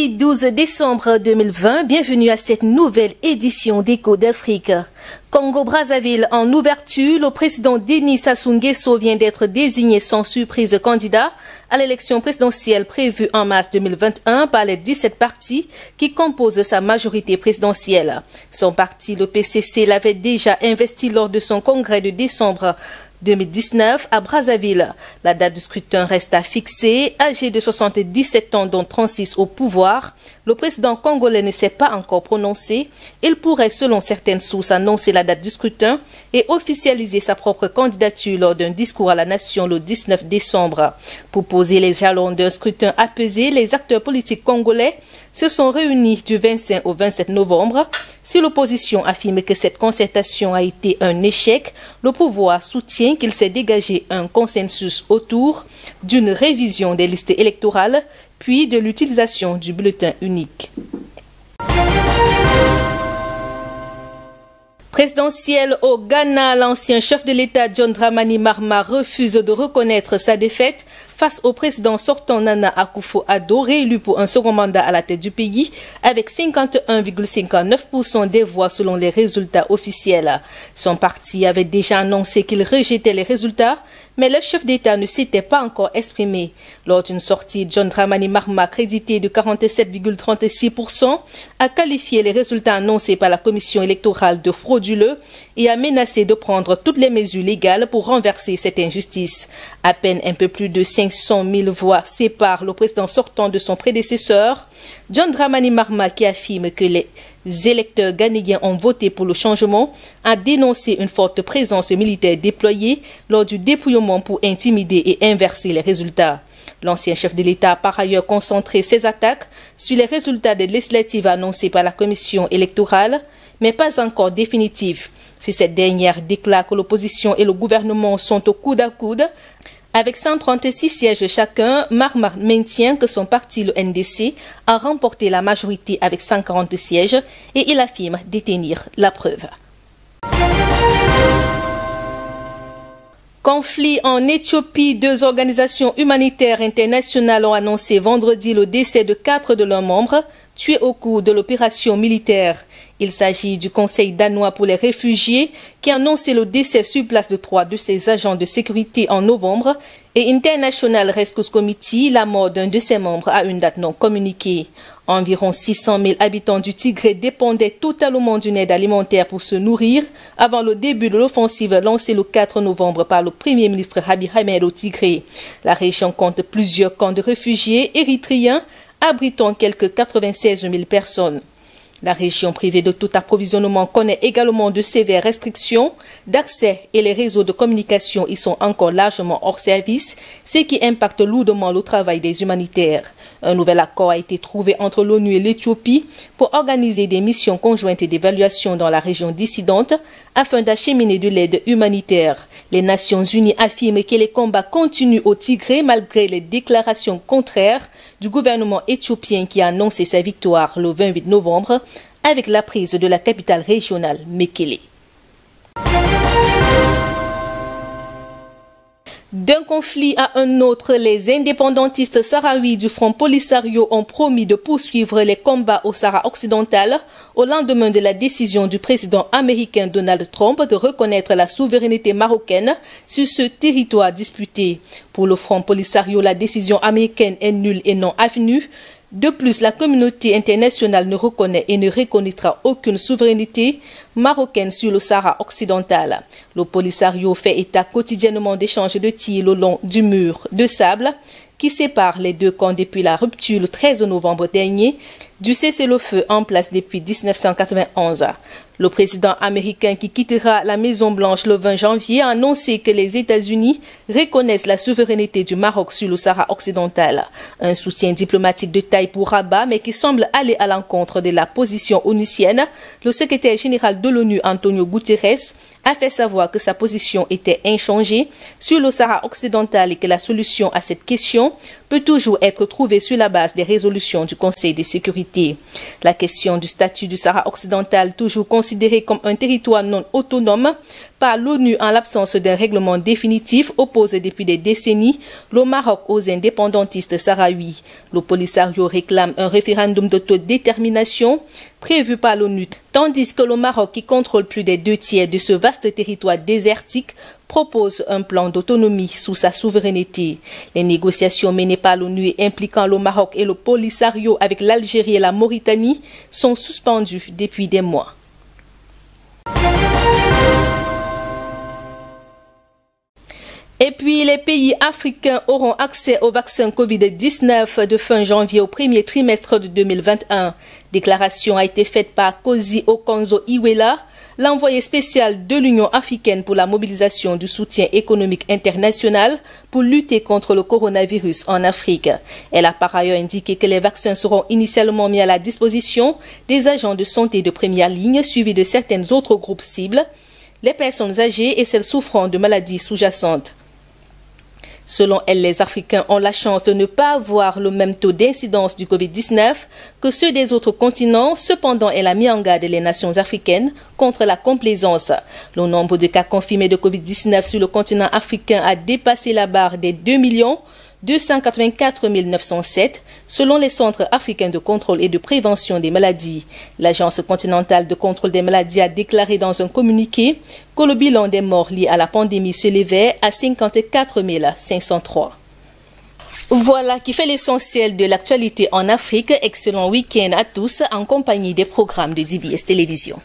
Mardi 12 décembre 2020, bienvenue à cette nouvelle édition d'Écho d'Afrique. Congo-Brazzaville en ouverture, le président Denis Sassou Nguesso vient d'être désigné sans surprise candidat à l'élection présidentielle prévue en mars 2021 par les 17 partis qui composent sa majorité présidentielle. Son parti, le PCC, l'avait déjà investi lors de son congrès de décembre 2019 à Brazzaville. La date du scrutin reste à fixer. Âgé de 77 ans, dont 36 au pouvoir, le président congolais ne s'est pas encore prononcé. Il pourrait, selon certaines sources, annoncer la date du scrutin et officialiser sa propre candidature lors d'un discours à la nation le 19 décembre. Pour poser les jalons d'un scrutin apaisé, les acteurs politiques congolais se sont réunis du 25 au 27 novembre. Si l'opposition affirme que cette concertation a été un échec, le pouvoir soutient qu'il s'est dégagé un consensus autour d'une révision des listes électorales, puis de l'utilisation du bulletin unique. Présidentiel au Ghana, l'ancien chef de l'État John Dramani Mahama refuse de reconnaître sa défaite face au président sortant Nana Akufo-Addo, réélu pour un second mandat à la tête du pays, avec 51,59% des voix selon les résultats officiels. Son parti avait déjà annoncé qu'il rejetait les résultats, mais le chef d'État ne s'était pas encore exprimé. Lors d'une sortie, John Dramani Mahama, crédité de 47,36%, a qualifié les résultats annoncés par la commission électorale de frauduleux et a menacé de prendre toutes les mesures légales pour renverser cette injustice. À peine un peu plus de 500 000 voix séparent le président sortant de son prédécesseur. John Dramani Mahama, qui affirme que les électeurs ghanéens ont voté pour le changement, a dénoncé une forte présence militaire déployée lors du dépouillement pour intimider et inverser les résultats. L'ancien chef de l'État a par ailleurs concentré ses attaques sur les résultats des législatives annoncés par la commission électorale, mais pas encore définitives. Si cette dernière déclare que l'opposition et le gouvernement sont au coude à coude, avec 136 sièges chacun, Mahama maintient que son parti, le NDC, a remporté la majorité avec 140 sièges et il affirme détenir la preuve. Conflit en Éthiopie, deux organisations humanitaires internationales ont annoncé vendredi le décès de 4 de leurs membres tués au cours de l'opération militaire. Il s'agit du Conseil danois pour les réfugiés qui a annoncé le décès sur place de 3 de ses agents de sécurité en novembre et International Rescue Committee, la mort d'un de ses membres à une date non communiquée. Environ 600 000 habitants du Tigré dépendaient totalement d'une aide alimentaire pour se nourrir avant le début de l'offensive lancée le 4 novembre par le Premier ministre Abiy Ahmed au Tigré. La région compte plusieurs camps de réfugiés érythréens abritant quelques 96 000 personnes. La région privée de tout approvisionnement connaît également de sévères restrictions d'accès et les réseaux de communication y sont encore largement hors service, ce qui impacte lourdement le travail des humanitaires. Un nouvel accord a été trouvé entre l'ONU et l'Éthiopie pour organiser des missions conjointes d'évaluation dans la région dissidente afin d'acheminer de l'aide humanitaire. Les Nations Unies affirment que les combats continuent au Tigré malgré les déclarations contraires du gouvernement éthiopien qui a annoncé sa victoire le 28 novembre avec la prise de la capitale régionale Mekele. D'un conflit à un autre, les indépendantistes sahraouis du Front Polisario ont promis de poursuivre les combats au Sahara occidental au lendemain de la décision du président américain Donald Trump de reconnaître la souveraineté marocaine sur ce territoire disputé. Pour le Front Polisario, la décision américaine est nulle et non avenue. De plus, la communauté internationale ne reconnaît et ne reconnaîtra aucune souveraineté marocaine sur le Sahara occidental. Le Polisario fait état quotidiennement d'échanges de tirs le long du mur de sable qui sépare les deux camps depuis la rupture le 13 novembre dernier du cessez-le-feu en place depuis 1991. Le président américain qui quittera la Maison-Blanche le 20 janvier a annoncé que les États-Unis reconnaissent la souveraineté du Maroc sur le Sahara occidental. Un soutien diplomatique de taille pour Rabat, mais qui semble aller à l'encontre de la position onusienne. Le secrétaire général de l'ONU, Antonio Guterres, a fait savoir que sa position était inchangée sur le Sahara occidental et que la solution à cette question peut toujours être trouvée sur la base des résolutions du Conseil de sécurité. La question du statut du Sahara occidental, toujours considérée considéré comme un territoire non autonome par l'ONU en l'absence d'un règlement définitif, oppose depuis des décennies le Maroc aux indépendantistes sahraouis. Le Polisario réclame un référendum d'autodétermination prévu par l'ONU, tandis que le Maroc, qui contrôle plus des 2/3 de ce vaste territoire désertique, propose un plan d'autonomie sous sa souveraineté. Les négociations menées par l'ONU et impliquant le Maroc et le Polisario avec l'Algérie et la Mauritanie sont suspendues depuis des mois. Et puis, les pays africains auront accès au vaccin Covid-19 de fin janvier au premier trimestre de 2021. Déclaration a été faite par Kosi Okonjo-Iweala, l'envoyé spécial de l'Union africaine pour la mobilisation du soutien économique international pour lutter contre le coronavirus en Afrique. Elle a par ailleurs indiqué que les vaccins seront initialement mis à la disposition des agents de santé de première ligne, suivis de certains autres groupes cibles, les personnes âgées et celles souffrant de maladies sous-jacentes. Selon elle, les Africains ont la chance de ne pas avoir le même taux d'incidence du Covid-19 que ceux des autres continents. Cependant, elle a mis en garde les nations africaines contre la complaisance. Le nombre de cas confirmés de Covid-19 sur le continent africain a dépassé la barre des 2 284 907 selon les centres africains de contrôle et de prévention des maladies. L'Agence continentale de contrôle des maladies a déclaré dans un communiqué que le bilan des morts liés à la pandémie s'élevait à 54 503. Voilà qui fait l'essentiel de l'actualité en Afrique. Excellent week-end à tous en compagnie des programmes de DBS Télévision.